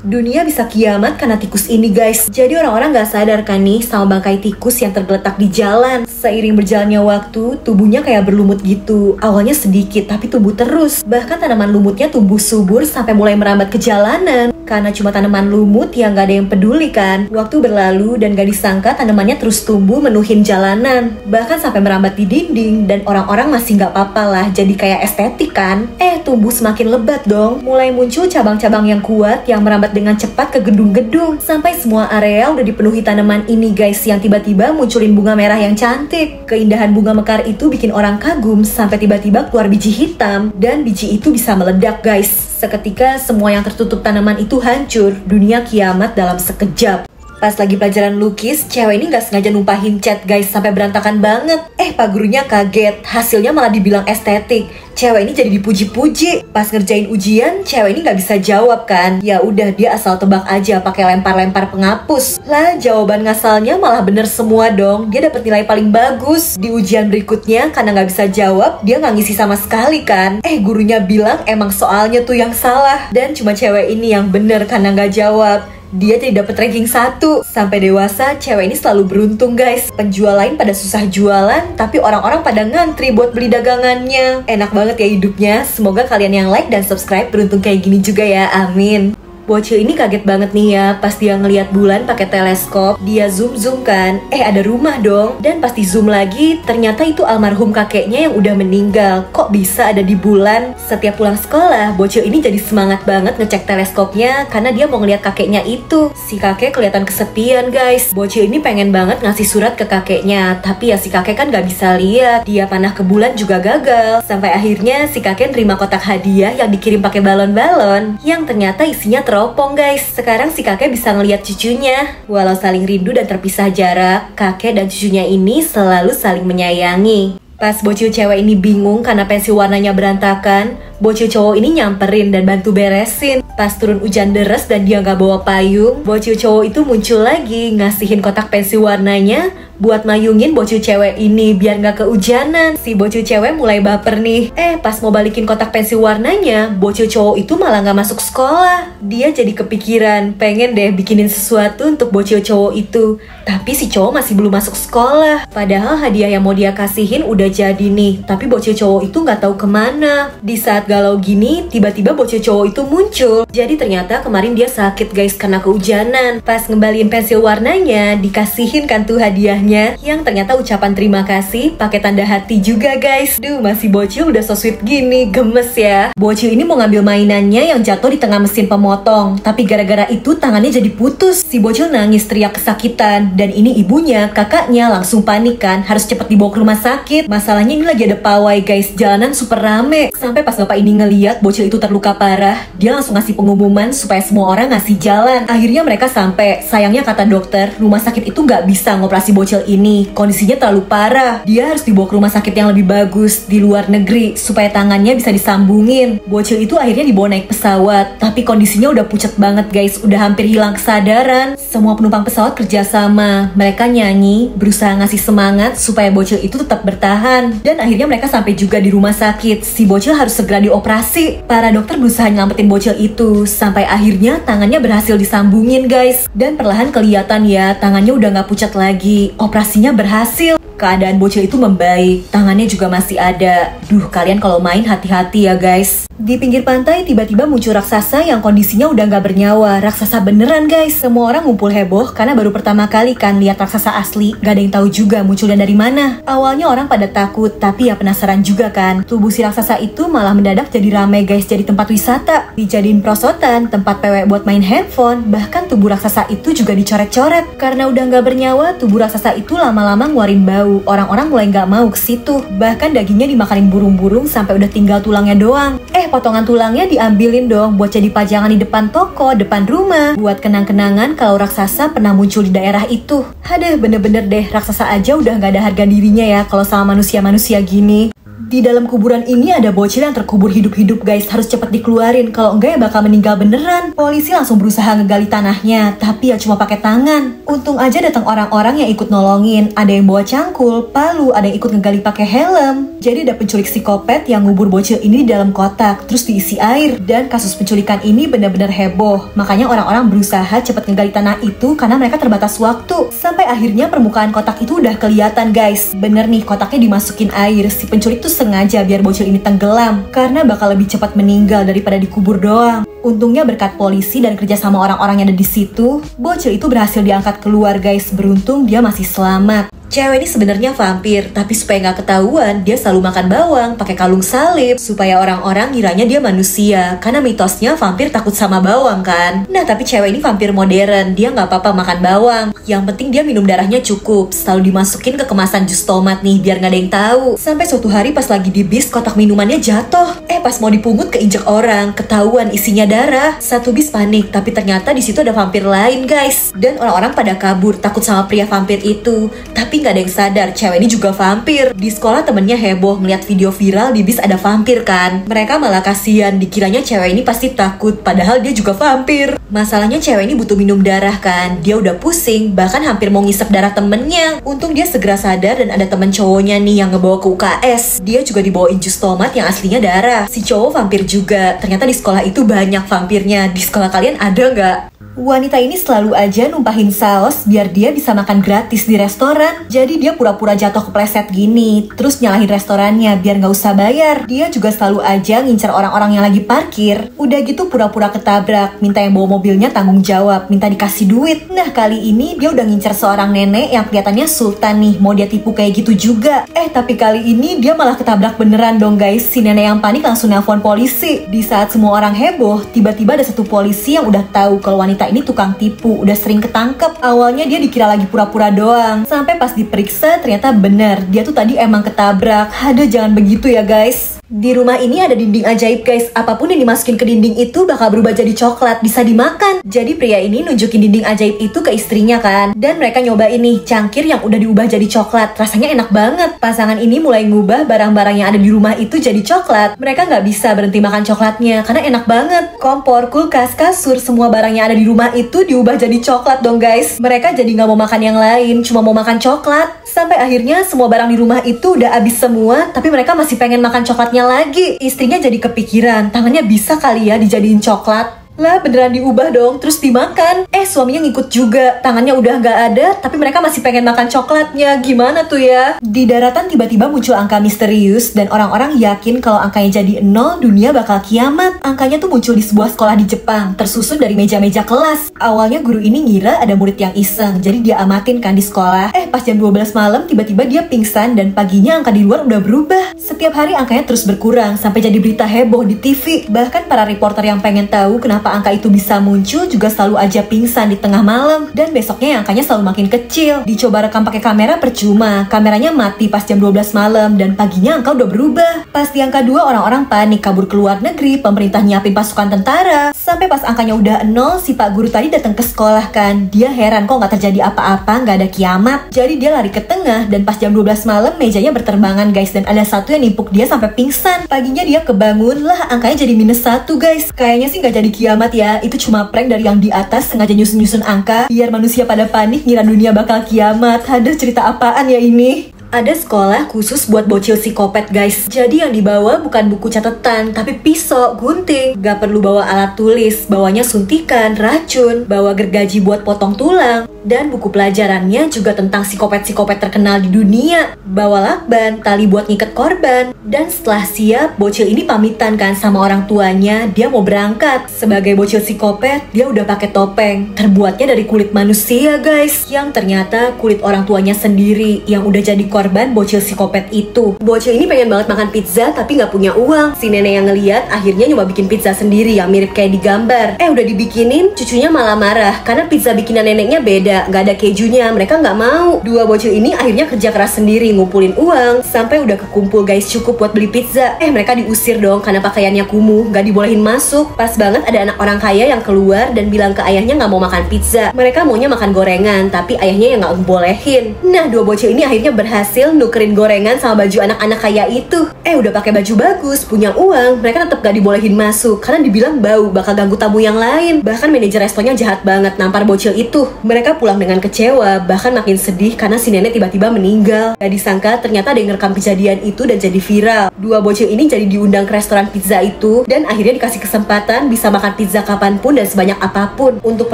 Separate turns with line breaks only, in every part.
Dunia bisa kiamat karena tikus ini guys. Jadi orang-orang gak sadar kan nih sama bangkai tikus yang tergeletak di jalan. Seiring berjalannya waktu, tubuhnya kayak berlumut gitu. Awalnya sedikit tapi tumbuh terus. Bahkan tanaman lumutnya tumbuh subur sampai mulai merambat ke jalanan. Karena cuma tanaman lumut yang gak ada yang peduli kan. Waktu berlalu dan gak disangka tanamannya terus tumbuh menuhin jalanan. Bahkan sampai merambat di dinding. Dan orang-orang masih gak apa-apa lah, jadi kayak estetik kan. Tumbuh semakin lebat dong. Mulai muncul cabang-cabang yang kuat yang merambat dengan cepat ke gedung-gedung. Sampai semua area udah dipenuhi tanaman ini guys, yang tiba-tiba munculin bunga merah yang cantik. Keindahan bunga mekar itu bikin orang kagum sampai tiba-tiba keluar biji hitam. Dan biji itu bisa meledak guys. Seketika semua yang tertutup tanaman itu hancur. Dunia kiamat dalam sekejap. Pas lagi pelajaran lukis, cewek ini gak sengaja numpahin cat guys sampai berantakan banget. Pak gurunya kaget, hasilnya malah dibilang estetik. Cewek ini jadi dipuji-puji. Pas ngerjain ujian, cewek ini gak bisa jawab kan. Ya udah, dia asal tebak aja pakai lempar-lempar penghapus. Lah, jawaban ngasalnya malah bener semua dong. Dia dapat nilai paling bagus. Di ujian berikutnya, karena gak bisa jawab, dia gak ngisi sama sekali kan. Gurunya bilang emang soalnya tuh yang salah. Dan cuma cewek ini yang bener karena gak jawab. Dia jadi dapet ranking 1. Sampai dewasa, cewek ini selalu beruntung guys. Penjual lain pada susah jualan, tapi orang-orang pada ngantri buat beli dagangannya. Enak banget ya hidupnya. Semoga kalian yang like dan subscribe beruntung kayak gini juga ya, amin. Bocil ini kaget banget nih ya pas dia ngeliat bulan pakai teleskop. Dia zoom kan, ada rumah dong. Dan pas di zoom lagi, ternyata itu almarhum kakeknya yang udah meninggal. Kok bisa ada di bulan? Setiap pulang sekolah, bocil ini jadi semangat banget ngecek teleskopnya karena dia mau ngeliat kakeknya itu. Si kakek kelihatan kesepian guys. Bocil ini pengen banget ngasih surat ke kakeknya, tapi ya si kakek kan gak bisa lihat. Dia panah ke bulan juga gagal. Sampai akhirnya si kakek terima kotak hadiah yang dikirim pakai balon-balon, yang ternyata isinya teropong guys. Sekarang si kakek bisa ngeliat cucunya. Walau saling rindu dan terpisah jarak, kakek dan cucunya ini selalu saling menyayangi. Pas bocil cewek ini bingung karena pensil warnanya berantakan, bocil cowok ini nyamperin dan bantu beresin. Pas turun hujan deras dan dia gak bawa payung, bocil cowok itu muncul lagi ngasihin kotak pensil warnanya buat mayungin bocil cewek ini biar gak kehujanan. Si bocil cewek mulai baper nih. Pas mau balikin kotak pensil warnanya, bocil cowok itu malah gak masuk sekolah. Dia jadi kepikiran, pengen deh bikinin sesuatu untuk bocil cowok itu. Tapi si cowok masih belum masuk sekolah. Padahal hadiah yang mau dia kasihin udah jadi nih, tapi bocil cowok itu gak tahu kemana. Di saat galau gini, tiba-tiba bocil cowok itu muncul. Jadi ternyata kemarin dia sakit guys karena kehujanan. Pas ngembaliin pensil warnanya, dikasihin kan tuh hadiahnya, yang ternyata ucapan terima kasih pakai tanda hati juga guys. Duh, masih bocil udah so sweet gini, gemes ya. Bocil ini mau ngambil mainannya yang jatuh di tengah mesin pemotong, tapi gara-gara itu tangannya jadi putus. Si bocil nangis teriak kesakitan, dan ini ibunya, kakaknya langsung panik kan, harus cepet dibawa ke rumah sakit. Masalahnya ini lagi ada pawai guys, jalanan super rame. Sampai pas bapak ini ngeliat bocil itu terluka parah, dia langsung ngasih pengumuman supaya semua orang ngasih jalan. Akhirnya mereka sampai. Sayangnya kata dokter, rumah sakit itu nggak bisa ngoperasi bocil ini. Kondisinya terlalu parah. Dia harus dibawa ke rumah sakit yang lebih bagus di luar negeri supaya tangannya bisa disambungin. Bocil itu akhirnya dibawa naik pesawat, tapi kondisinya udah pucet banget guys, udah hampir hilang kesadaran. Semua penumpang pesawat kerjasama. Mereka nyanyi, berusaha ngasih semangat supaya bocil itu tetap bertahan. Dan akhirnya mereka sampai juga di rumah sakit. Si bocil harus segera dioperasi. Para dokter berusaha nyelamatin bocil itu, sampai akhirnya tangannya berhasil disambungin guys. Dan perlahan kelihatan ya, tangannya udah gak pucat lagi. Operasinya berhasil. Keadaan bocil itu membaik, tangannya juga masih ada. Duh, kalian kalau main hati-hati ya guys. Di pinggir pantai tiba-tiba muncul raksasa yang kondisinya udah gak bernyawa. Raksasa beneran guys. Semua orang ngumpul heboh karena baru pertama kali kan lihat raksasa asli. Gak ada yang tahu juga munculnya dari mana. Awalnya orang pada takut, tapi ya penasaran juga kan. Tubuh si raksasa itu malah mendadak jadi rame guys, jadi tempat wisata. Dijadiin prosotan, tempat pewek buat main handphone. Bahkan tubuh raksasa itu juga dicoret-coret. Karena udah gak bernyawa, tubuh raksasa itu lama-lama ngeluarin bau. Orang-orang mulai gak mau ke situ. Bahkan dagingnya dimakanin burung-burung sampai udah tinggal tulangnya doang. Potongan tulangnya diambilin dong buat jadi pajangan di depan toko, depan rumah, buat kenang-kenangan kalau raksasa pernah muncul di daerah itu. Aduh, bener-bener deh, raksasa aja udah gak ada harga dirinya ya kalau sama manusia-manusia gini. Di dalam kuburan ini ada bocil yang terkubur hidup-hidup guys, harus cepat dikeluarin, kalau enggak ya bakal meninggal beneran. Polisi langsung berusaha ngegali tanahnya, tapi ya cuma pakai tangan. Untung aja datang orang-orang yang ikut nolongin, ada yang bawa cangkul, palu, ada yang ikut ngegali pakai helm. Jadi ada penculik psikopat yang ngubur bocil ini di dalam kotak, terus diisi air. Dan kasus penculikan ini benar-benar heboh, makanya orang-orang berusaha cepat ngegali tanah itu karena mereka terbatas waktu. Sampai akhirnya permukaan kotak itu udah kelihatan guys. Bener nih, kotaknya dimasukin air. Si penculik tuh sengaja biar bocil ini tenggelam, karena bakal lebih cepat meninggal daripada dikubur doang. Untungnya berkat polisi dan kerja sama orang-orang yang ada di situ, bocil itu berhasil diangkat keluar guys. Beruntung dia masih selamat. Cewek ini sebenarnya vampir, tapi supaya nggak ketahuan, dia selalu makan bawang, pakai kalung salib, supaya orang-orang ngiranya dia manusia. Karena mitosnya vampir takut sama bawang kan. Nah, tapi cewek ini vampir modern, dia nggak apa-apa makan bawang. Yang penting dia minum darahnya cukup, selalu dimasukin ke kemasan jus tomat nih, biar nggak ada yang tahu. Sampai suatu hari pas lagi di bis, kotak minumannya jatuh. Pas mau dipungut keinjek orang, ketahuan isinya darah. Satu bis panik, tapi ternyata di situ ada vampir lain guys. Dan orang-orang pada kabur, takut sama pria vampir itu. Tapi nggak ada yang sadar, cewek ini juga vampir. Di sekolah temennya heboh ngeliat video viral di bis ada vampir kan. Mereka malah kasihan, dikiranya cewek ini pasti takut, padahal dia juga vampir. Masalahnya cewek ini butuh minum darah kan. Dia udah pusing, bahkan hampir mau ngisep darah temennya. Untung dia segera sadar dan ada temen cowoknya nih yang ngebawa ke UKS. Dia juga dibawain jus tomat yang aslinya darah. Si cowok vampir juga. Ternyata di sekolah itu banyak vampirnya. Di sekolah kalian ada nggak? Wanita ini selalu aja numpahin saus biar dia bisa makan gratis di restoran. Jadi dia pura-pura jatuh kepleset gini, terus nyalahin restorannya biar nggak usah bayar. Dia juga selalu aja ngincer orang-orang yang lagi parkir. Udah gitu pura-pura ketabrak, minta yang bawa mobilnya tanggung jawab, minta dikasih duit. Nah, kali ini dia udah ngincer seorang nenek yang kelihatannya sultan nih, mau dia tipu kayak gitu juga. Tapi kali ini dia malah ketabrak beneran dong guys. Si nenek yang panik langsung nelpon polisi. Di saat semua orang heboh, tiba-tiba ada satu polisi yang udah tahu kalau wanita ini tukang tipu, udah sering ketangkep. Awalnya dia dikira lagi pura-pura doang, sampai pas diperiksa ternyata bener, dia tuh tadi emang ketabrak. Aduh, jangan begitu ya guys. Di rumah ini ada dinding ajaib guys, apapun yang dimasukin ke dinding itu bakal berubah jadi coklat, bisa dimakan. Jadi pria ini nunjukin dinding ajaib itu ke istrinya kan, dan mereka nyoba ini cangkir yang udah diubah jadi coklat, rasanya enak banget. Pasangan ini mulai ngubah barang-barang yang ada di rumah itu jadi coklat. Mereka nggak bisa berhenti makan coklatnya karena enak banget. Kompor, kulkas, kasur, semua barang yang ada di rumah itu diubah jadi coklat dong guys. Mereka jadi nggak mau makan yang lain, cuma mau makan coklat. Sampai akhirnya semua barang di rumah itu udah habis semua, tapi mereka masih pengen makan coklatnya lagi. Istrinya jadi kepikiran, tangannya bisa kali ya dijadiin coklat. Lah beneran diubah dong, terus dimakan. Suaminya ngikut juga, tangannya udah nggak ada, tapi mereka masih pengen makan coklatnya. Gimana tuh ya? Di daratan tiba-tiba muncul angka misterius, dan orang-orang yakin kalau angkanya jadi 0, dunia bakal kiamat. Angkanya tuh muncul di sebuah sekolah di Jepang, tersusun dari meja-meja kelas. Awalnya guru ini ngira ada murid yang iseng, jadi dia amatin kan di sekolah. Pas jam 12 malam, tiba-tiba dia pingsan, dan paginya angka di luar udah berubah. Setiap hari angkanya terus berkurang, sampai jadi berita heboh di TV. Bahkan para reporter yang pengen tahu kenapa angka itu bisa muncul juga selalu aja pingsan di tengah malam, dan besoknya angkanya selalu makin kecil. Dicoba rekam pakai kamera percuma, kameranya mati pas jam 12 malam dan paginya angka udah berubah. Pas di angka 2 orang-orang panik kabur ke luar negeri, pemerintah nyiapin pasukan tentara. Sampai pas angkanya udah 0, si pak guru tadi datang ke sekolah kan. Dia heran kok nggak terjadi apa-apa, nggak ada kiamat. Jadi dia lari ke tengah dan pas jam 12 malam mejanya berterbangan guys, dan ada satu yang nimpuk dia sampai pingsan. Paginya dia kebangun lah, angkanya jadi -1 guys. Kayaknya sih nggak jadi kiamat ya, itu cuma prank dari yang di atas sengaja nyusun-nyusun angka biar manusia pada panik ngira dunia bakal kiamat. Ada cerita apaan ya ini? Ada sekolah khusus buat bocil psikopat guys. Jadi yang dibawa bukan buku catatan, tapi pisau, gunting. Gak perlu bawa alat tulis, bawanya suntikan, racun, bawa gergaji buat potong tulang. Dan buku pelajarannya juga tentang psikopat-psikopat terkenal di dunia. Bawa lakban, tali buat ngikat korban. Dan setelah siap, bocil ini pamitan kan sama orang tuanya, dia mau berangkat. Sebagai bocil psikopat, dia udah pakai topeng. Terbuatnya dari kulit manusia guys, yang ternyata kulit orang tuanya sendiri yang udah jadi korban bocil psikopat itu. Bocil ini pengen banget makan pizza tapi nggak punya uang. Si nenek yang ngeliat akhirnya nyoba bikin pizza sendiri yang mirip kayak di gambar. Udah dibikinin, cucunya malah marah karena pizza bikinan neneknya beda. ya, nggak ada kejunya, mereka nggak mau. Dua bocil ini akhirnya kerja keras sendiri ngumpulin uang sampai udah kekumpul guys, cukup buat beli pizza. Mereka diusir dong karena pakaiannya kumuh, nggak dibolehin masuk. Pas banget ada anak orang kaya yang keluar dan bilang ke ayahnya nggak mau makan pizza. Mereka maunya makan gorengan, tapi ayahnya yang nggak bolehin. Nah, dua bocil ini akhirnya berhasil nukerin gorengan sama baju anak-anak kaya itu. Udah pakai baju bagus, punya uang, mereka tetap gak dibolehin masuk karena dibilang bau, bakal ganggu tamu yang lain. Bahkan manajer restonya jahat banget nampar bocil itu. Mereka pulang dengan kecewa, bahkan makin sedih karena si nenek tiba-tiba meninggal. Gak disangka ternyata ada yang ngerekam kejadian itu dan jadi viral. Dua bocil ini jadi diundang ke restoran pizza itu dan akhirnya dikasih kesempatan bisa makan pizza kapanpun dan sebanyak apapun. Untuk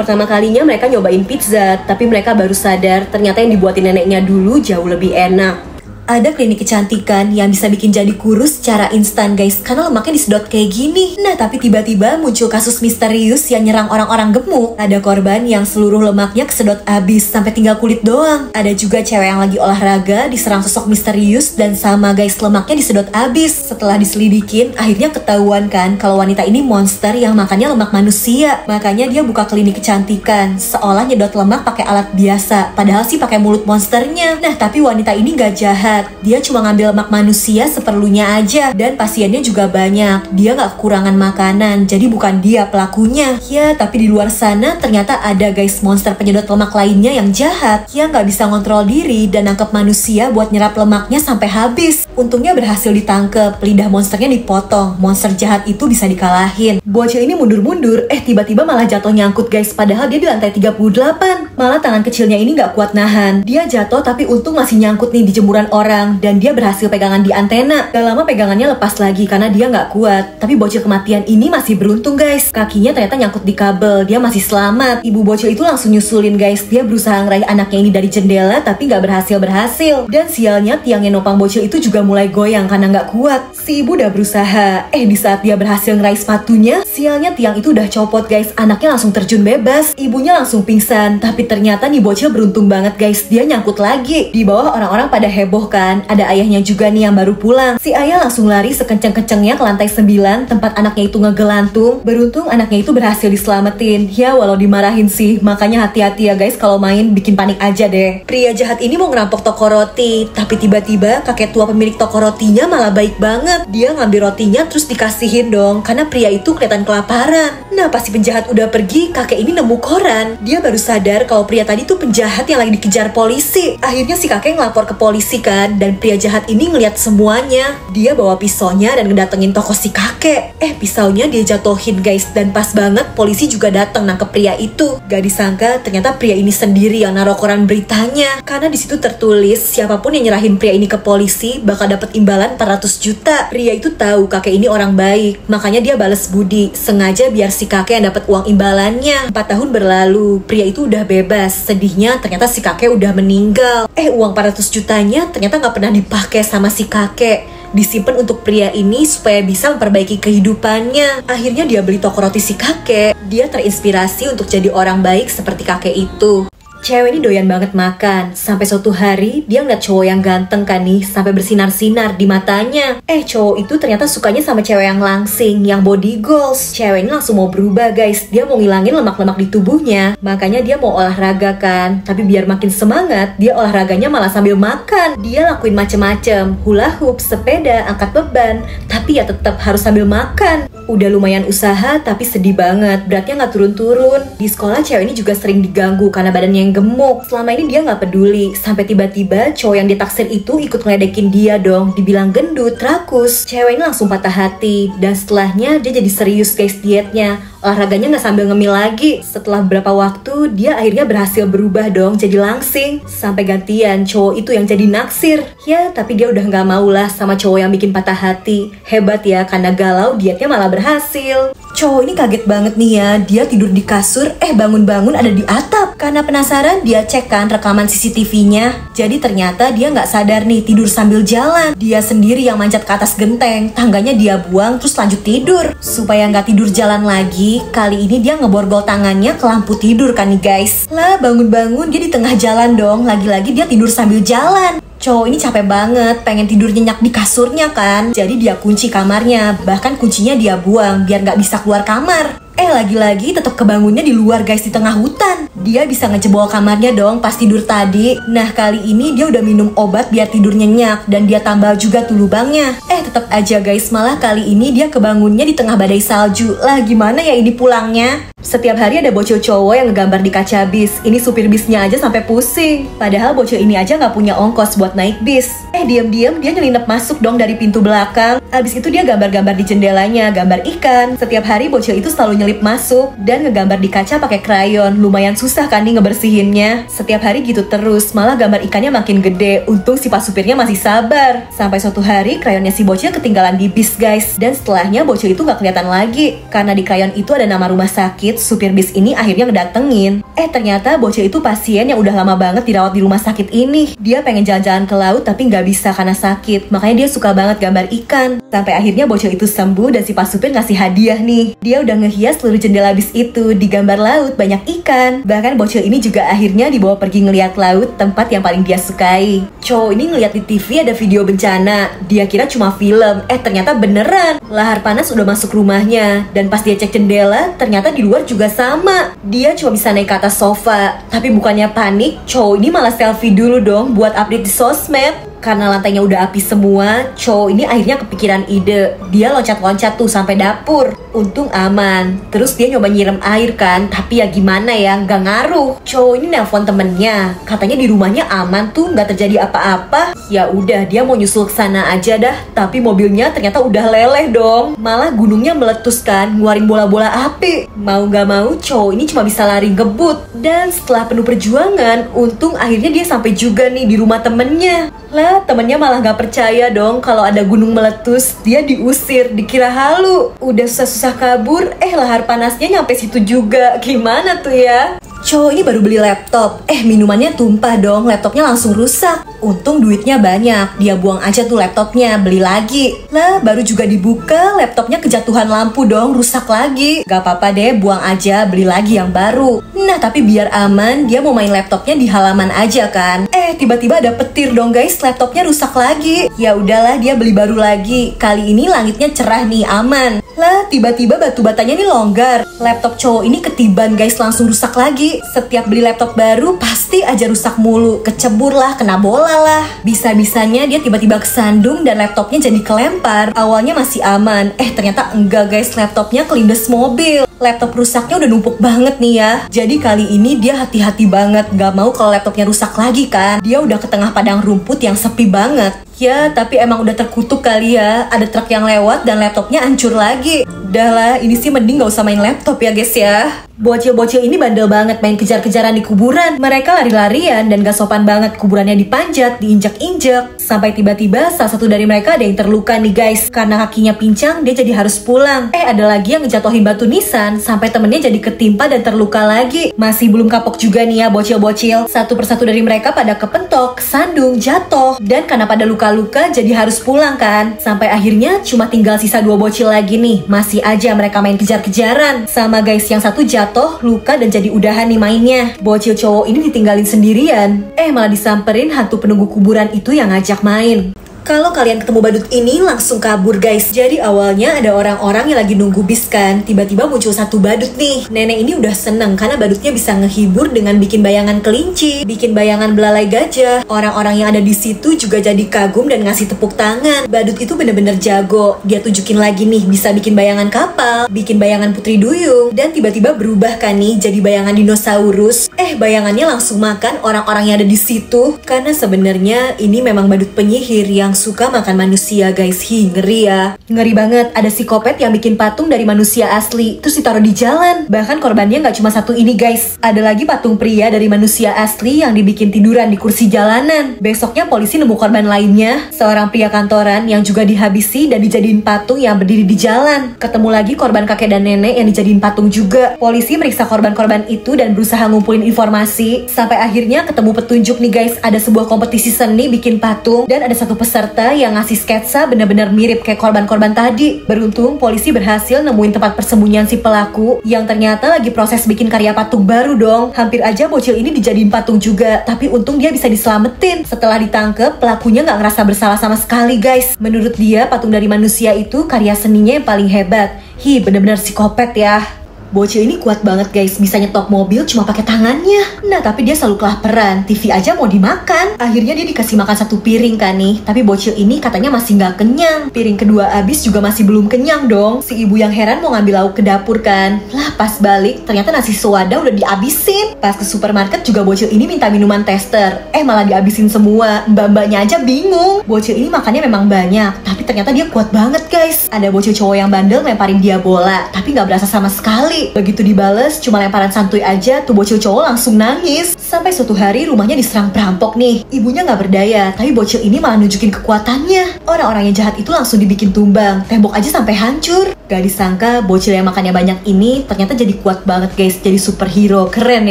pertama kalinya mereka nyobain pizza, tapi mereka baru sadar ternyata yang dibuatin neneknya dulu jauh lebih enak. Ada klinik kecantikan yang bisa bikin jadi kurus secara instan guys, karena lemaknya disedot kayak gini. Nah, tapi tiba-tiba muncul kasus misterius yang nyerang orang-orang gemuk. Ada korban yang seluruh lemaknya kesedot abis sampai tinggal kulit doang. Ada juga cewek yang lagi olahraga diserang sosok misterius dan sama guys, lemaknya disedot abis. Setelah diselidikin, akhirnya ketahuan kan kalau wanita ini monster yang makannya lemak manusia. Makanya dia buka klinik kecantikan, seolah nyedot lemak pakai alat biasa, padahal sih pakai mulut monsternya. Nah, tapi wanita ini gak jahat. Dia cuma ngambil lemak manusia seperlunya aja. Dan pasiennya juga banyak. Dia gak kekurangan makanan, jadi bukan dia pelakunya. Ya, tapi di luar sana ternyata ada guys monster penyedot lemak lainnya yang jahat, yang gak bisa ngontrol diri dan nangkep manusia buat nyerap lemaknya sampai habis. Untungnya berhasil ditangkep, lidah monsternya dipotong. Monster jahat itu bisa dikalahin. Bocil ini mundur-mundur, tiba-tiba malah jatuh nyangkut guys, padahal dia di lantai 38. Malah tangan kecilnya ini gak kuat nahan. Dia jatuh tapi untung masih nyangkut nih di jemuran orang, dan dia berhasil pegangan di antena. Gak lama pegangannya lepas lagi karena dia nggak kuat. Tapi bocil kematian ini masih beruntung guys, kakinya ternyata nyangkut di kabel, dia masih selamat. Ibu bocil itu langsung nyusulin guys. Dia berusaha ngeraih anaknya ini dari jendela tapi nggak berhasil. Dan sialnya tiangnya nopang bocil itu juga mulai goyang karena nggak kuat. Si ibu udah berusaha, di saat dia berhasil ngeraih sepatunya, sialnya tiang itu udah copot guys. Anaknya langsung terjun bebas, ibunya langsung pingsan. Tapi ternyata nih bocil beruntung banget guys, dia nyangkut lagi. Di bawah orang-orang pada heboh kan, ada ayahnya juga nih yang baru pulang. Si ayah langsung lari sekenceng-kencengnya ke lantai 9 tempat anaknya itu ngegelantung. Beruntung anaknya itu berhasil diselamatin. Ya walau dimarahin sih, makanya hati-hati ya guys kalau main, bikin panik aja deh. Pria jahat ini mau ngerampok toko roti, tapi tiba-tiba kakek tua pemilik toko rotinya malah baik banget. Dia ngambil rotinya terus dikasihin dong, karena pria itu kelihatan kelaparan. Nah, pas si penjahat udah pergi, kakek ini nemu koran. Dia baru sadar kalau pria tadi tuh penjahat yang lagi dikejar polisi. Akhirnya si kakek ngelapor ke polisi kan, dan pria jahat ini ngeliat semuanya. Dia bawa pisaunya dan ngedatengin toko si kakek. Pisaunya dia jatuhin guys, dan pas banget polisi juga datang nangkep pria itu. Gak disangka ternyata pria ini sendiri yang naruh koran beritanya, karena di situ tertulis siapapun yang nyerahin pria ini ke polisi bakal dapat imbalan 400 juta. Pria itu tahu kakek ini orang baik, makanya dia bales budi, sengaja biar si kakek yang dapat uang imbalannya. 4 tahun berlalu, pria itu udah bebas. Sedihnya ternyata si kakek udah meninggal. Uang 400 jutanya ternyata nggak pernah dipakai sama si kakek, disimpan untuk pria ini supaya bisa memperbaiki kehidupannya. Akhirnya dia beli toko roti si kakek. Dia terinspirasi untuk jadi orang baik seperti kakek itu. Cewek ini doyan banget makan. Sampai suatu hari dia ngeliat cowok yang ganteng kan nih, sampai bersinar-sinar di matanya. Cowok itu ternyata sukanya sama cewek yang langsing, yang body goals. Cewek ini langsung mau berubah guys. Dia mau ngilangin lemak-lemak di tubuhnya. Makanya dia mau olahraga kan. Tapi biar makin semangat, dia olahraganya malah sambil makan. Dia lakuin macem-macem, hula hoop, sepeda, angkat beban. Tapi ya tetap harus sambil makan. Udah lumayan usaha tapi sedih banget, beratnya nggak turun-turun. Di sekolah cewek ini juga sering diganggu karena badannya yang gemuk. Selama ini dia nggak peduli, sampai tiba-tiba cowok yang ditaksir itu ikut ngeledekin dia dong, dibilang gendut, rakus. Cewek ini langsung patah hati, dan setelahnya dia jadi serius guys dietnya. Olahraganya nggak sambil ngemil lagi. Setelah beberapa waktu, dia akhirnya berhasil berubah dong jadi langsing. Sampai gantian cowok itu yang jadi naksir. Ya, tapi dia udah nggak mau lah sama cowok yang bikin patah hati. Hebat ya, karena galau dietnya malah berhasil. Cowok ini kaget banget nih ya, dia tidur di kasur, bangun-bangun ada di atap. Karena penasaran, dia cek kan rekaman CCTV-nya. Jadi ternyata dia nggak sadar nih tidur sambil jalan. Dia sendiri yang manjat ke atas genteng, tangganya dia buang terus lanjut tidur. Supaya nggak tidur jalan lagi, kali ini dia ngeborgol tangannya ke lampu tidur kan nih guys. Lah bangun-bangun dia di tengah jalan dong, lagi-lagi dia tidur sambil jalan. Cowok ini capek banget, pengen tidur nyenyak di kasurnya kan. Jadi dia kunci kamarnya, bahkan kuncinya dia buang biar nggak bisa keluar kamar. Lagi-lagi tetap kebangunnya di luar guys, di tengah hutan. Dia bisa ngejebol kamarnya dong pas tidur tadi. Nah kali ini dia udah minum obat biar tidur nyenyak dan dia tambal juga tuh lubangnya. Tetap aja guys, malah kali ini dia kebangunnya di tengah badai salju. Lah gimana ya ini pulangnya? Setiap hari ada bocil cowok yang ngegambar di kaca bis. Ini supir bisnya aja sampai pusing. Padahal bocil ini aja nggak punya ongkos buat naik bis. Diam-diam dia nyelinap masuk dong dari pintu belakang. Abis itu dia gambar-gambar di jendelanya, gambar ikan. Setiap hari bocil itu selalu nyelip masuk dan ngegambar di kaca pakai krayon. Lumayan susah kan nih ngebersihinnya. Setiap hari gitu terus, malah gambar ikannya makin gede. Untung si pak supirnya masih sabar. Sampai suatu hari krayonnya si bocil ketinggalan di bis guys. Dan setelahnya bocil itu nggak kelihatan lagi. Karena di krayon itu ada nama rumah sakit. Supir bis ini akhirnya ngedatengin. Ternyata bocil itu pasien yang udah lama banget dirawat di rumah sakit ini. Dia pengen jalan-jalan ke laut tapi nggak bisa karena sakit. Makanya dia suka banget gambar ikan. Sampai akhirnya bocil itu sembuh dan si pak supir ngasih hadiah nih. Dia udah ngehias seluruh jendela bis itu digambar laut banyak ikan. Bahkan bocil ini juga akhirnya dibawa pergi ngeliat laut, tempat yang paling dia sukai. Cowok ini ngeliat di TV ada video bencana. Dia kira cuma film. Ternyata beneran. Lahar panas udah masuk rumahnya. Dan pas dia cek jendela, ternyata di luar juga sama. Dia cuma bisa naik ke atas sofa. Tapi bukannya panik, cowok ini malah selfie dulu dong buat update di sosmed. Karena lantainya udah api semua, cowok ini akhirnya kepikiran ide. Dia loncat-loncat tuh sampai dapur. Untung aman. Terus dia nyoba nyiram air kan, tapi ya gimana ya, nggak ngaruh. Cowok ini nelpon temennya, katanya di rumahnya aman tuh, nggak terjadi apa-apa. Ya udah, dia mau nyusul ke sana aja dah. Tapi mobilnya ternyata udah leleh dong. Malah gunungnya meletus kan, ngeluarin bola-bola api. Mau nggak mau, cowok ini cuma bisa lari ngebut. Dan setelah penuh perjuangan, untung akhirnya dia sampai juga nih di rumah temennya. Lah, temennya malah gak percaya dong kalau ada gunung meletus. Dia diusir, dikira halu. Udah susah-susah kabur, lahar panasnya nyampe situ juga. Gimana tuh ya? Cowok ini baru beli laptop, minumannya tumpah dong, laptopnya langsung rusak. Untung duitnya banyak, dia buang aja tuh laptopnya, beli lagi. Lah, baru juga dibuka, laptopnya kejatuhan lampu dong, rusak lagi. Gak apa-apa deh, buang aja, beli lagi yang baru. Nah, tapi biar aman, dia mau main laptopnya di halaman aja kan. Tiba-tiba ada petir dong guys, laptopnya rusak lagi. Ya udahlah, dia beli baru lagi. Kali ini langitnya cerah nih, aman. Lah, tiba-tiba batu batanya nih longgar. Laptop cowok ini ketiban guys, langsung rusak lagi. Setiap beli laptop baru pasti aja rusak mulu. Kecebur lah, kena bola lah. Bisa-bisanya dia tiba-tiba kesandung dan laptopnya jadi kelempar. Awalnya masih aman, ternyata enggak guys, laptopnya kelindes mobil. Laptop rusaknya udah numpuk banget nih ya. Jadi kali ini dia hati-hati banget, gak mau kalau laptopnya rusak lagi kan. Dia udah ke tengah padang rumput yang sepi banget. Ya, tapi emang udah terkutuk kali ya. Ada truk yang lewat dan laptopnya hancur lagi. Udahlah, ini sih mending gak usah main laptop ya guys ya. Bocil-bocil ini bandel banget main kejar-kejaran di kuburan. Mereka lari-larian dan gak sopan banget. Kuburannya dipanjat, diinjak-injak. Sampai tiba-tiba salah satu dari mereka ada yang terluka nih guys. Karena kakinya pincang, dia jadi harus pulang. Ada lagi yang ngejatohin batu nisan sampai temennya jadi ketimpa dan terluka lagi. Masih belum kapok juga nih ya bocil-bocil. Satu persatu dari mereka pada kepentok, sandung, jatuh. Dan karena pada luka-luka jadi harus pulang kan. Sampai akhirnya cuma tinggal sisa 2 bocil lagi nih. Masih aja mereka main kejar-kejaran. Sama guys, yang satu jatuh, luka dan jadi udahan nih mainnya. Bocil cowok ini ditinggalin sendirian. Malah disamperin hantu penunggu kuburan itu yang ngajak main. Kalau kalian ketemu badut ini langsung kabur guys. Jadi awalnya ada orang-orang yang lagi nunggu bis kan. Tiba-tiba muncul satu badut nih. Nenek ini udah seneng karena badutnya bisa ngehibur dengan bikin bayangan kelinci, bikin bayangan belalai gajah. Orang-orang yang ada di situ juga jadi kagum dan ngasih tepuk tangan. Badut itu bener-bener jago. Dia tunjukin lagi nih bisa bikin bayangan kapal, bikin bayangan putri duyung, dan tiba-tiba berubah kan nih jadi bayangan dinosaurus. Bayangannya langsung makan orang-orang yang ada di situ. Karena sebenarnya ini memang badut penyihir yang suka makan manusia guys. Ngeri ya. Ngeri banget, ada psikopat yang bikin patung dari manusia asli terus ditaruh di jalan. Bahkan korbannya nggak cuma satu ini guys. Ada lagi patung pria dari manusia asli yang dibikin tiduran di kursi jalanan. Besoknya polisi nemu korban lainnya, seorang pria kantoran yang juga dihabisi dan dijadiin patung yang berdiri di jalan. Ketemu lagi korban kakek dan nenek yang dijadiin patung juga. Polisi meriksa korban-korban itu dan berusaha ngumpulin informasi. Sampai akhirnya ketemu petunjuk nih guys. Ada sebuah kompetisi seni bikin patung dan ada satu peserta yang ngasih sketsa benar-benar mirip kayak korban-korban tadi. Beruntung polisi berhasil nemuin tempat persembunyian si pelaku yang ternyata lagi proses bikin karya patung baru dong. Hampir aja bocil ini dijadiin patung juga, tapi untung dia bisa diselamatin. Setelah ditangkep, pelakunya nggak ngerasa bersalah sama sekali guys. Menurut dia patung dari manusia itu karya seninya yang paling hebat. Bener-bener psikopat ya. Bocil ini kuat banget guys, bisa nyetok mobil cuma pakai tangannya. Nah tapi dia selalu kelaparan, TV aja mau dimakan. Akhirnya dia dikasih makan 1 piring kan nih. Tapi bocil ini katanya masih nggak kenyang. Piring kedua habis juga masih belum kenyang dong. Si ibu yang heran mau ngambil lauk ke dapur kan. Lah pas balik ternyata nasi soada udah dihabisin. Pas ke supermarket juga bocil ini minta minuman tester. Malah dihabisin semua. Mbak-mbaknya aja bingung. Bocil ini makannya memang banyak, tapi ternyata dia kuat banget guys. Ada bocil cowok yang bandel lemparin dia bola, tapi nggak berasa sama sekali. Begitu dibales, cuma lemparan santuy aja, tuh bocil cowok langsung nangis. Sampai suatu hari rumahnya diserang perampok nih. Ibunya nggak berdaya, tapi bocil ini malah nunjukin kekuatannya. Orang-orang yang jahat itu langsung dibikin tumbang, tembok aja sampai hancur. Gak disangka bocil yang makannya banyak ini ternyata jadi kuat banget guys, jadi superhero, keren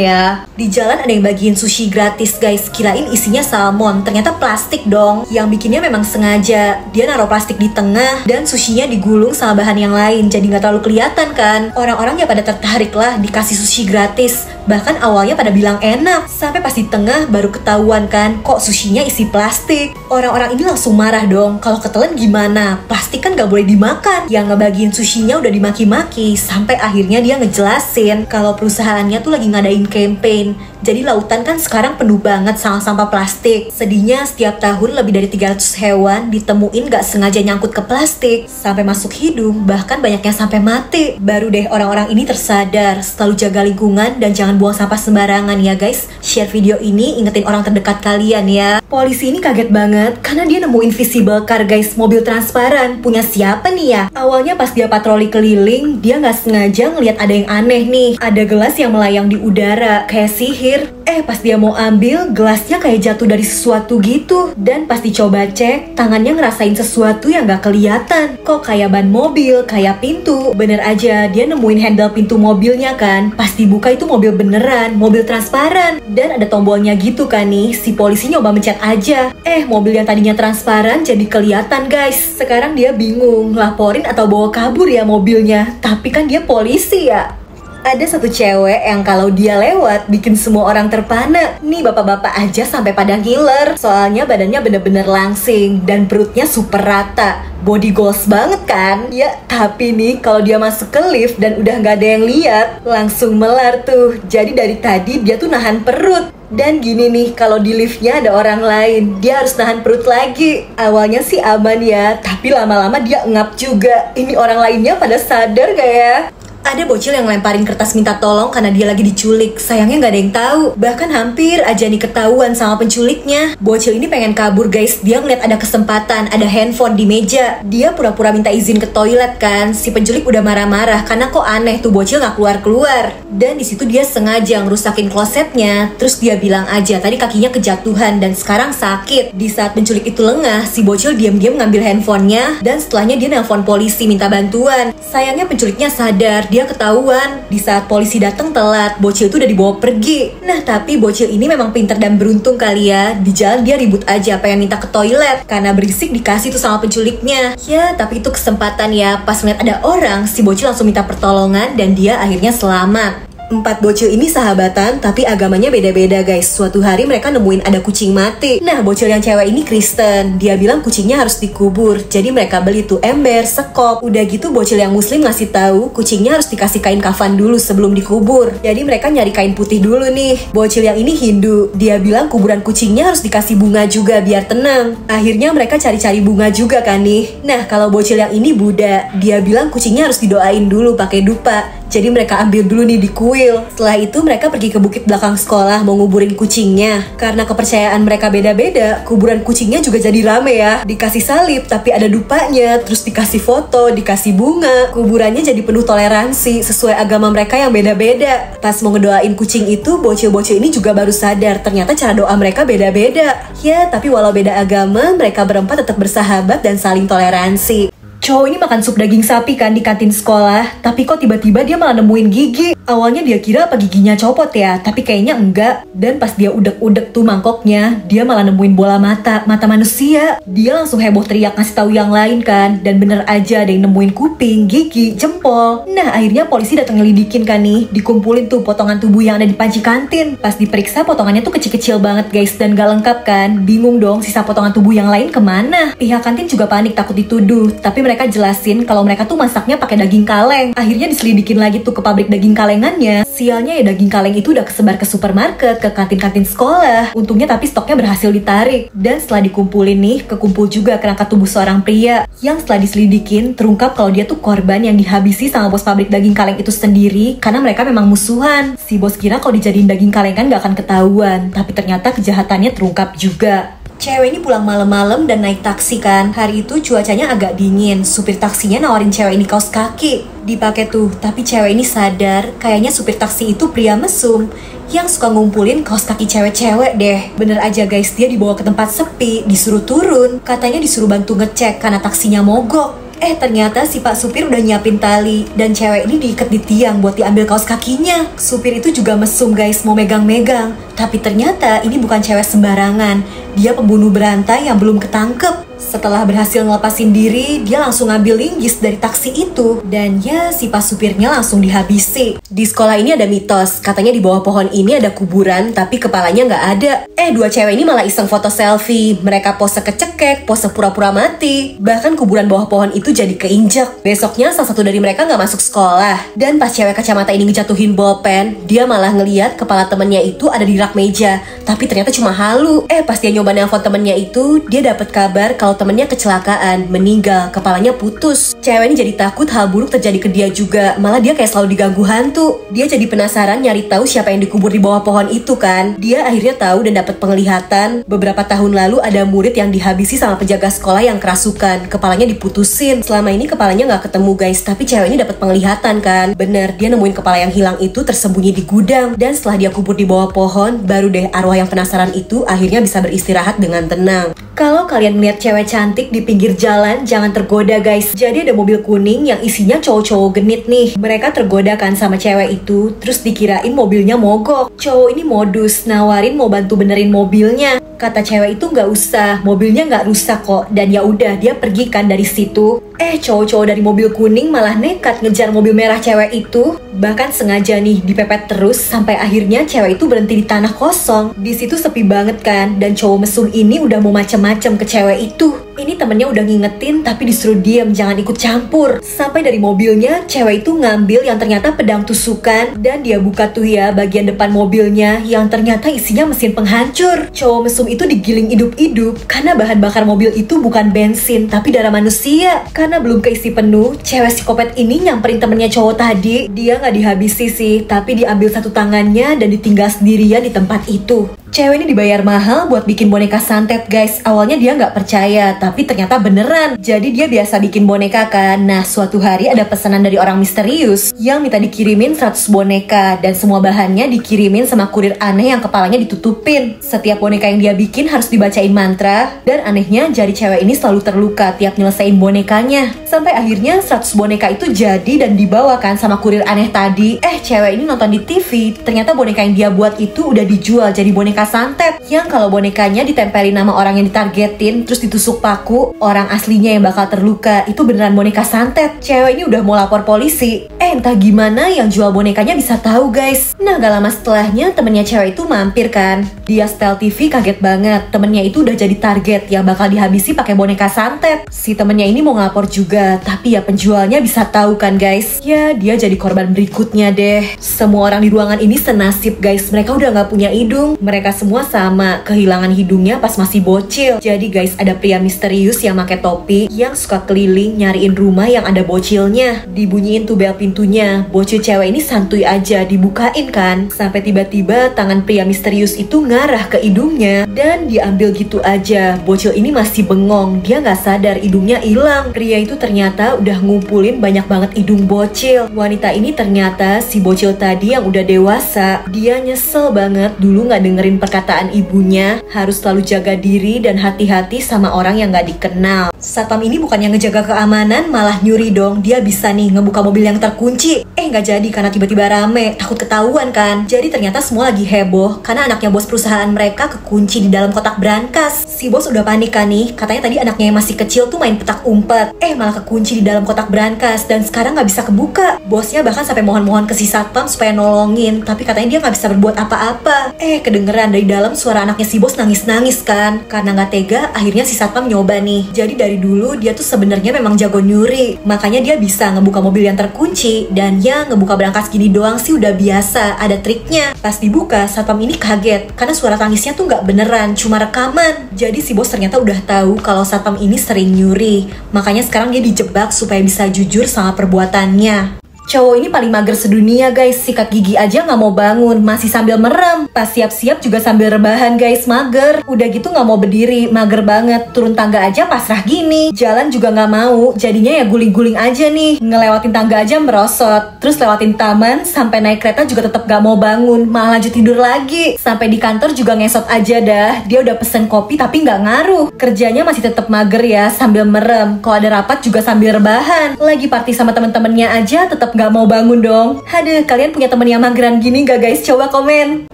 ya. Di jalan ada yang bagiin sushi gratis guys, kirain isinya salmon, ternyata plastik dong. Yang bikinnya memang sengaja, dia naruh plastik di tengah dan sushinya digulung sama bahan yang lain, jadi nggak terlalu kelihatan kan. Orang-orang ya pada tertarik lah dikasih sushi gratis. Bahkan awalnya pada bilang enak, sampai pas di tengah baru ketahuan kan kok sushinya isi plastik. Orang-orang ini langsung marah dong, kalau ketelan gimana? Plastik kan gak boleh dimakan. Yang ngebagiin sushinya udah dimaki-maki, sampai akhirnya dia ngejelasin kalau perusahaannya tuh lagi ngadain campaign. Jadi lautan kan sekarang penuh banget sama sampah plastik. Sedihnya setiap tahun lebih dari 300 hewan ditemuin gak sengaja nyangkut ke plastik, sampai masuk hidung, bahkan banyaknya sampai mati. Baru deh orang-orang ini tersadar, selalu jaga lingkungan dan jangan buang sampah sembarangan ya guys. Share video ini, ingetin orang terdekat kalian ya. Polisi ini kaget banget karena dia nemu invisible car guys, mobil transparan. Punya siapa nih ya? Awalnya pas dia patroli keliling, dia gak sengaja ngeliat ada yang aneh nih. Ada gelas yang melayang di udara, kayak sihir. Pas dia mau ambil, gelasnya kayak jatuh dari sesuatu gitu. Dan pas dicoba cek, tangannya ngerasain sesuatu yang gak kelihatan. Kok kayak ban mobil, kayak pintu. Bener aja, dia nemuin handle pintu mobilnya kan. Pas dibuka itu mobil beneran, mobil transparan. Dan ada tombolnya gitu kan nih, si polisi nyoba mencet aja. Mobil yang tadinya transparan jadi kelihatan guys. Sekarang dia bingung, laporin atau bawa kabur ya mobilnya. Tapi kan dia polisi ya. Ada satu cewek yang kalau dia lewat bikin semua orang terpana. Nih bapak-bapak aja sampai pada ngiler. Soalnya badannya bener-bener langsing dan perutnya super rata. Body goals banget kan? Ya, tapi nih kalau dia masuk ke lift dan udah nggak ada yang lihat, langsung melar tuh. Jadi dari tadi dia tuh nahan perut. Dan gini nih, kalau di liftnya ada orang lain, dia harus nahan perut lagi. Awalnya sih aman ya, tapi lama-lama dia ngap juga. Ini orang lainnya pada sadar gak ya? Ada bocil yang lemparin kertas minta tolong karena dia lagi diculik. Sayangnya nggak ada yang tahu. Bahkan hampir aja nih ketahuan sama penculiknya. Bocil ini pengen kabur guys. Dia ngeliat ada kesempatan, ada handphone di meja. Dia pura-pura minta izin ke toilet kan. Si penculik udah marah-marah karena kok aneh tuh bocil nggak keluar-keluar. Dan di situ dia sengaja ngerusakin klosetnya. Terus dia bilang aja tadi kakinya kejatuhan dan sekarang sakit. Di saat penculik itu lengah, si bocil diam-diam ngambil handphonenya. Dan setelahnya dia nelpon polisi minta bantuan. Sayangnya penculiknya sadar. Dia ketahuan. Di saat polisi datang telat, bocil itu udah dibawa pergi. Nah tapi bocil ini memang pintar dan beruntung kali ya. Di jalan dia ribut aja pengen minta ke toilet karena berisik dikasih tuh sama penculiknya. Ya tapi itu kesempatan ya. Pas ngeliat ada orang, si bocil langsung minta pertolongan dan dia akhirnya selamat. 4 bocil ini sahabatan tapi agamanya beda-beda guys. Suatu hari mereka nemuin ada kucing mati. Nah bocil yang cewek ini Kristen. Dia bilang kucingnya harus dikubur. Jadi mereka beli tuh ember, sekop. Udah gitu bocil yang muslim ngasih tahu kucingnya harus dikasih kain kafan dulu sebelum dikubur. Jadi mereka nyari kain putih dulu nih. Bocil yang ini Hindu. Dia bilang kuburan kucingnya harus dikasih bunga juga biar tenang. Akhirnya mereka cari-cari bunga juga kan nih. Nah kalau bocil yang ini Buddha. Dia bilang kucingnya harus didoain dulu pakai dupa. Jadi mereka ambil dulu nih di kuil. Setelah itu mereka pergi ke bukit belakang sekolah mau nguburin kucingnya. Karena kepercayaan mereka beda-beda, kuburan kucingnya juga jadi rame ya. Dikasih salib tapi ada dupanya, terus dikasih foto, dikasih bunga. Kuburannya jadi penuh toleransi sesuai agama mereka yang beda-beda. Pas mau ngedoain kucing itu, bocil-bocil ini juga baru sadar ternyata cara doa mereka beda-beda. Ya, tapi walau beda agama, mereka berempat tetap bersahabat dan saling toleransi. Cowok ini makan sup daging sapi kan di kantin sekolah, tapi kok tiba-tiba dia malah nemuin gigi. Awalnya dia kira apa giginya copot ya, tapi kayaknya enggak. Dan pas dia udek-udek tuh mangkoknya, dia malah nemuin bola mata manusia. Dia langsung heboh teriak ngasih tahu yang lain kan, dan bener aja ada yang nemuin kuping, gigi, jempol. Nah akhirnya polisi datang ngelidikin kan nih, dikumpulin tuh potongan tubuh yang ada di panci kantin. Pas diperiksa potongannya tuh kecil-kecil banget guys dan gak lengkap kan. Bingung dong sisa potongan tubuh yang lain kemana. Pihak kantin juga panik takut dituduh, tapi mereka jelasin kalau mereka tuh masaknya pakai daging kaleng. Akhirnya diselidikin lagi tuh ke pabrik daging kalengannya. Sialnya ya daging kaleng itu udah kesebar ke supermarket, ke kantin-kantin sekolah. Untungnya tapi stoknya berhasil ditarik. Dan setelah dikumpulin nih, kekumpul juga kerangka tubuh seorang pria yang setelah diselidikin terungkap kalau dia tuh korban yang dihabisi sama bos pabrik daging kaleng itu sendiri karena mereka memang musuhan. Si bos kira kalau dijadiin daging kaleng kan gak akan ketahuan, tapi ternyata kejahatannya terungkap juga. Cewek ini pulang malam-malam dan naik taksi kan. Hari itu cuacanya agak dingin. Supir taksinya nawarin cewek ini kaos kaki. Dipakai tuh, tapi cewek ini sadar kayaknya supir taksi itu pria mesum yang suka ngumpulin kaos kaki cewek-cewek deh. Bener aja guys, dia dibawa ke tempat sepi, disuruh turun. Katanya disuruh bantu ngecek karena taksinya mogok. Ternyata si pak supir udah nyiapin tali dan cewek ini diikat di tiang buat diambil kaos kakinya. Supir itu juga mesum guys, mau megang-megang. Tapi ternyata ini bukan cewek sembarangan. Dia pembunuh berantai yang belum ketangkep. Setelah berhasil ngelepasin diri, dia langsung ngambil linggis dari taksi itu. Dan ya, si pas supirnya langsung dihabisi. Di sekolah ini ada mitos, katanya di bawah pohon ini ada kuburan, tapi kepalanya nggak ada. Dua cewek ini malah iseng foto selfie. Mereka pose kecekek, pose pura-pura mati. Bahkan kuburan bawah pohon itu jadi keinjak. Besoknya salah satu dari mereka nggak masuk sekolah. Dan pas cewek kacamata ini ngejatuhin bolpen, dia malah ngeliat kepala temennya itu ada di rak meja. Tapi ternyata cuma halu. Pas dia nyoba nelfon temennya itu, dia dapet kabar kalau temennya kecelakaan, meninggal, kepalanya putus. Cewek ini jadi takut hal buruk terjadi ke dia juga. Malah dia kayak selalu diganggu hantu. Dia jadi penasaran nyari tahu siapa yang dikubur di bawah pohon itu kan. Dia akhirnya tahu dan dapat penglihatan. Beberapa tahun lalu ada murid yang dihabisi sama penjaga sekolah yang kerasukan. Kepalanya diputusin. Selama ini kepalanya nggak ketemu guys, tapi cewek ini dapat penglihatan kan. Bener, dia nemuin kepala yang hilang itu tersembunyi di gudang. Dan setelah dia kubur di bawah pohon, baru deh arwah yang penasaran itu akhirnya bisa beristirahat dengan tenang. Kalau kalian melihat cewek cantik di pinggir jalan, jangan tergoda guys. Jadi ada mobil kuning yang isinya cowok-cowok genit nih. Mereka tergoda kan sama cewek itu, terus dikirain mobilnya mogok. Cowok ini modus, nawarin mau bantu benerin mobilnya. Kata cewek itu nggak usah, mobilnya nggak rusak kok. Dan ya udah, dia pergi kan dari situ. Cowok-cowok dari mobil kuning malah nekat ngejar mobil merah cewek itu. Bahkan sengaja nih dipepet terus sampai akhirnya cewek itu berhenti di tanah kosong. Di situ sepi banget kan, dan cowok mesum ini udah mau macem-macem ke cewek itu. Ini temennya udah ngingetin tapi disuruh diem, jangan ikut campur. Sampai dari mobilnya, cewek itu ngambil yang ternyata pedang tusukan. Dan dia buka tuh ya bagian depan mobilnya yang ternyata isinya mesin penghancur. Cowok mesum itu digiling hidup-hidup karena bahan bakar mobil itu bukan bensin tapi darah manusia. Karena belum keisi penuh, cewek psikopat ini nyamperin temennya cowok tadi. Dia nggak dihabisi sih, tapi diambil satu tangannya dan ditinggal sendirian di tempat itu. Cewek ini dibayar mahal buat bikin boneka santet guys. Awalnya dia nggak percaya, tapi ternyata beneran. Jadi dia biasa bikin boneka kan. Nah suatu hari ada pesanan dari orang misterius yang minta dikirimin 100 boneka. Dan semua bahannya dikirimin sama kurir aneh yang kepalanya ditutupin. Setiap boneka yang dia bikin harus dibacain mantra. Dan anehnya jari cewek ini selalu terluka tiap nyelesain bonekanya. Sampai akhirnya 100 boneka itu jadi dan dibawakan sama kurir aneh tadi. Cewek ini nonton di TV. Ternyata boneka yang dia buat itu udah dijual jadi boneka santet yang kalau bonekanya ditempelin nama orang yang ditargetin terus ditusuk paku, orang aslinya yang bakal terluka. Itu beneran boneka santet. Cewek ini udah mau lapor polisi. Entah gimana yang jual bonekanya bisa tahu guys. Nah gak lama setelahnya temennya cewek itu mampir kan. Dia setel TV kaget banget. Temennya itu udah jadi target yang bakal dihabisi pakai boneka santet. Si temennya ini mau ngelapor juga, tapi ya penjualnya bisa tahu kan guys. Ya dia jadi korban berikutnya deh. Semua orang di ruangan ini senasib guys. Mereka udah gak punya hidung. Mereka semua sama, kehilangan hidungnya pas masih bocil. Jadi guys, ada pria misterius yang pakai topi yang suka keliling nyariin rumah yang ada bocilnya. Dibunyiin tuh bel pintunya. Bocil cewek ini santuy aja, dibukain kan. Sampai tiba-tiba tangan pria misterius itu ngarah ke hidungnya dan diambil gitu aja. Bocil ini masih bengong, dia nggak sadar hidungnya hilang. Pria itu ternyata udah ngumpulin banyak banget hidung bocil. Wanita ini ternyata si bocil tadi yang udah dewasa. Dia nyesel banget dulu nggak dengerin perkataan ibunya, harus selalu jaga diri dan hati-hati sama orang yang gak dikenal. Satpam ini bukannya ngejaga keamanan, malah nyuri dong. Dia bisa nih ngebuka mobil yang terkunci. kekunci. Nggak jadi karena tiba-tiba rame, takut ketahuan kan. Jadi ternyata semua lagi heboh karena anaknya bos perusahaan mereka kekunci di dalam kotak brankas. Si bos udah panik kan nih, katanya tadi anaknya yang masih kecil tuh main petak umpet. Malah kekunci di dalam kotak brankas dan sekarang nggak bisa kebuka. Bosnya bahkan sampai mohon-mohon ke si satpam supaya nolongin, tapi katanya dia nggak bisa berbuat apa-apa. Kedengeran dari dalam suara anaknya si bos nangis-nangis kan. Karena nggak tega, akhirnya si satpam nyoba nih. Jadi dari dulu dia tuh sebenarnya memang jago nyuri, makanya dia bisa ngebuka mobil yang terkunci. Dan ya ngebuka brankas gini doang sih udah biasa, ada triknya. Pas dibuka, satpam ini kaget karena suara tangisnya tuh nggak beneran, cuma rekaman. Jadi si bos ternyata udah tahu kalau satpam ini sering nyuri, makanya sekarang dia dijebak supaya bisa jujur sama perbuatannya. Cowok ini paling mager sedunia guys, sikat gigi aja nggak mau bangun, masih sambil merem. Pas siap-siap juga sambil rebahan guys, mager. Udah gitu nggak mau berdiri, mager banget. Turun tangga aja pasrah gini. Jalan juga nggak mau, jadinya ya guling-guling aja nih. Ngelewatin tangga aja merosot. Terus lewatin taman, sampai naik kereta juga tetap nggak mau bangun, malah lanjut tidur lagi. Sampai di kantor juga ngesot aja dah. Dia udah pesen kopi tapi nggak ngaruh. Kerjanya masih tetap mager ya, sambil merem. Kalau ada rapat juga sambil rebahan. Lagi party sama temen-temennya aja tetap nggak mau bangun dong. Aduh, kalian punya temen yang mageran gini gak guys? Coba komen.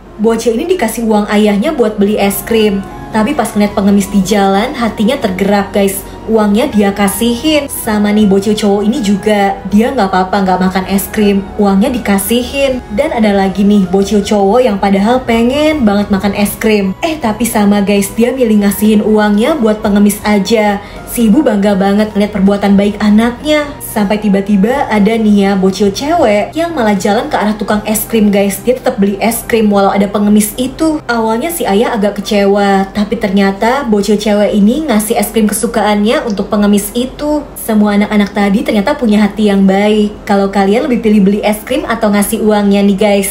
Bocil ini dikasih uang ayahnya buat beli es krim, tapi pas ngeliat pengemis di jalan, hatinya tergerak guys. Uangnya dia kasihin. Sama nih bocil cowok ini juga, dia nggak apa-apa nggak makan es krim, uangnya dikasihin. Dan ada lagi nih bocil cowok yang padahal pengen banget makan es krim, tapi sama guys, dia milih ngasihin uangnya buat pengemis aja. Si ibu bangga banget ngeliat perbuatan baik anaknya. Sampai tiba-tiba ada nih ya bocil cewek yang malah jalan ke arah tukang es krim guys. Dia tetap beli es krim walau ada pengemis itu. Awalnya si ayah agak kecewa, tapi ternyata bocil cewek ini ngasih es krim kesukaannya untuk pengemis itu. Semua anak-anak tadi ternyata punya hati yang baik. Kalau kalian lebih pilih beli es krim atau ngasih uangnya nih guys?